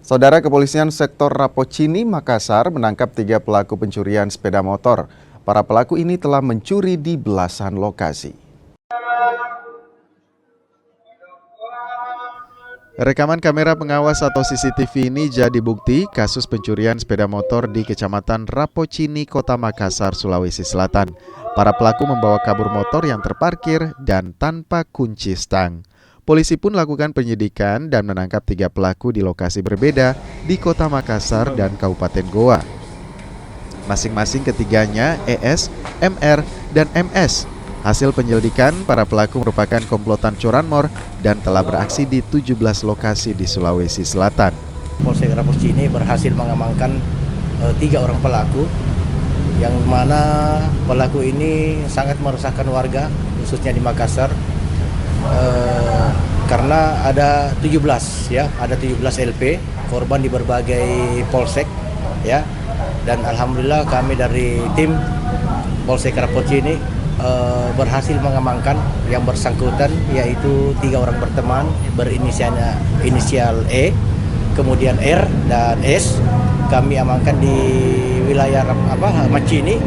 Saudara, Kepolisian Sektor Rapocini, Makassar menangkap 3 pelaku pencurian sepeda motor. Para pelaku ini telah mencuri di belasan lokasi. Rekaman kamera pengawas atau CCTV ini jadi bukti kasus pencurian sepeda motor di Kecamatan Rapocini, Kota Makassar, Sulawesi Selatan. Para pelaku membawa kabur motor yang terparkir dan tanpa kunci stang. Polisi pun lakukan penyidikan dan menangkap 3 pelaku di lokasi berbeda di Kota Makassar dan Kabupaten Goa. Masing-masing ketiganya ES, MR, dan MS. Hasil penyelidikan, para pelaku merupakan komplotan curanmor dan telah beraksi di 17 lokasi di Sulawesi Selatan. Polsek Rapocini berhasil mengamankan 3 orang pelaku, yang mana pelaku ini sangat meresahkan warga, khususnya di Makassar. Karena ada 17 LP korban di berbagai polsek ya, dan alhamdulillah kami dari tim Polsek Rapocini berhasil mengamankan yang bersangkutan, yaitu 3 orang berteman berinisial E, kemudian R dan S. Kami amankan di wilayah Macini,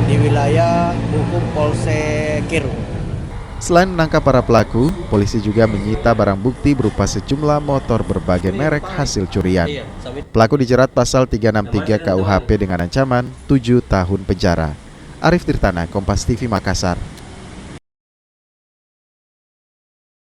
di wilayah hukum Polsek Kirung. Selain menangkap para pelaku, polisi juga menyita barang bukti berupa sejumlah motor berbagai merek hasil curian. Pelaku dijerat pasal 363 KUHP dengan ancaman 7 tahun penjara. Arif Tirtana, Kompas TV Makassar.